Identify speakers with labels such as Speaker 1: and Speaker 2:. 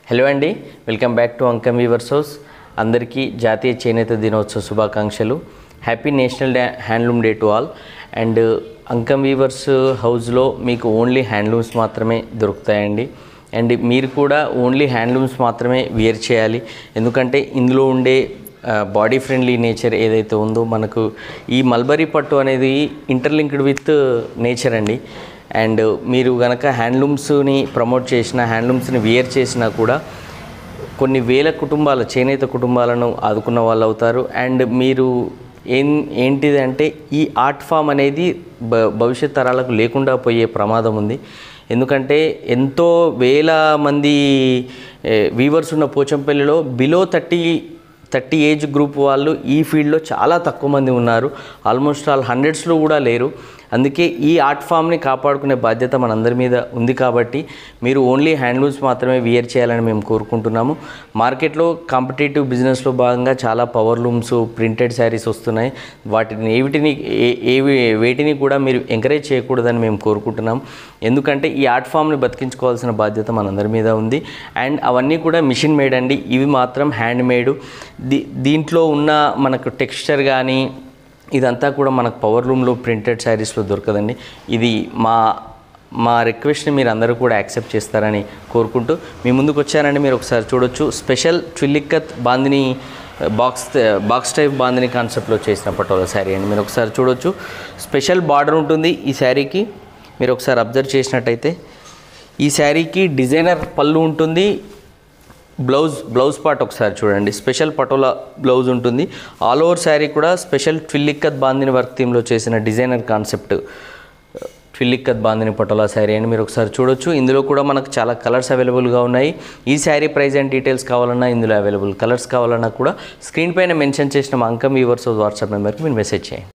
Speaker 1: Hello అండి, welcome back to Ankam weavers house. అందరికీ జాతీయ చేనేత దినోత్సవ శుభాకాంక్షలు. Happy national handloom day to all. And Ankam weavers హౌస్లో మీకు ఓన్లీ హ్యాండ్లూమ్స్ మాత్రమే దొరుకుతాయండి. అండ్ మీరు కూడా ఓన్లీ హ్యాండ్లూమ్స్ మాత్రమే వేర్ చేయాలి. ఎందుకంటే ఇందులో ఉండే బాడీ ఫ్రెండ్లీ నేచర్ ఏదైతే ఉందో, మనకు ఈ మల్బరీ పట్టు అనేది ఇంటర్లింక్డ్ విత్ నేచర్ అండి. అండ్ మీరు కనుక హ్యాండ్లూమ్స్ని ప్రమోట్ చేసిన, హ్యాండ్లూమ్స్ని వేర్ చేసినా కూడా కొన్ని వేల కుటుంబాల, చేనేత కుటుంబాలను ఆదుకున్న వాళ్ళు అవుతారు. అండ్ మీరు ఏంటిది అంటే ఈ ఆర్ట్ ఫామ్ అనేది భవిష్యత్ తరాలకు లేకుండా పోయే ప్రమాదం ఉంది. ఎందుకంటే ఎంతో వేల మంది వీవర్స్ ఉన్న పోచంపల్లిలో బిలో 30 ఏజ్ గ్రూప్ వాళ్ళు ఈ ఫీల్డ్లో చాలా తక్కువ మంది ఉన్నారు. ఆల్మోస్ట్ ఆల్ హండ్రెడ్స్లో కూడా లేరు. అందుకే ఈ ఆర్ట్ ఫామ్ని కాపాడుకునే బాధ్యత మనందరి మీద ఉంది. కాబట్టి మీరు ఓన్లీ హ్యాండ్లూమ్స్ మాత్రమే వేర్ చేయాలని మేము కోరుకుంటున్నాము. మార్కెట్లో కాంపిటేటివ్ బిజినెస్లో భాగంగా చాలా పవర్ లూమ్స్, ప్రింటెడ్ శారీస్ వస్తున్నాయి. వేటిని కూడా మీరు ఎంకరేజ్ చేయకూడదని మేము కోరుకుంటున్నాం. ఎందుకంటే ఈ ఆర్ట్ ఫామ్ని బతికించుకోవాల్సిన బాధ్యత మనందరి మీద ఉంది. అండ్ అవన్నీ కూడా మిషన్ మేడ్ అండి, ఇవి మాత్రం హ్యాండ్ మేడ్. దీంట్లో ఉన్న మనకు టెక్స్చర్ కానీ ఇదంతా కూడా మనకు పవర్ లూమ్లో ప్రింటెడ్ శారీస్లో దొరకదండి. ఇది మా రిక్వెస్ట్ని మీరు అందరూ కూడా యాక్సెప్ట్ చేస్తారని కోరుకుంటూ మీ ముందుకు వచ్చానండి. మీరు ఒకసారి చూడొచ్చు, స్పెషల్ ట్విల్లిక్కత్ బాందిని బాక్స్ టైప్ బాందిని కాన్సెప్ట్లో చేసిన పటోలా శారీ అండి. మీరు ఒకసారి చూడొచ్చు, స్పెషల్ బార్డర్ ఉంటుంది ఈ శారీకి. మీరు ఒకసారి అబ్జర్వ్ చేసినట్టయితే ఈ శారీకి డిజైనర్ పళ్ళు ఉంటుంది. బ్లౌజ్ పార్ట్ ఒకసారి చూడండి, స్పెషల్ పటోలా బ్లౌజ్ ఉంటుంది. ఆల్ ఓవర్ శారీ కూడా స్పెషల్ ట్విల్లిక్కత్ బాందిని వర్క్ థీమ్లో చేసిన డిజైనర్ కాన్సెప్ట్ ట్విల్లిక్కత్ బాందిని పటోలా శారీ అని మీరు ఒకసారి చూడొచ్చు. ఇందులో కూడా మనకు చాలా కలర్స్ అవైలబుల్గా ఉన్నాయి. ఈ శారీ ప్రైస్ అండ్ డీటెయిల్స్ కావాలన్నా, ఇందులో అవైలబుల్ కలర్స్ కావాలన్నా కూడా స్క్రీన్ పైన మెన్షన్ చేసిన మా అంకం వీవర్స్ వాట్సాప్ నెంబర్కి మీరు మెసేజ్ చేయండి.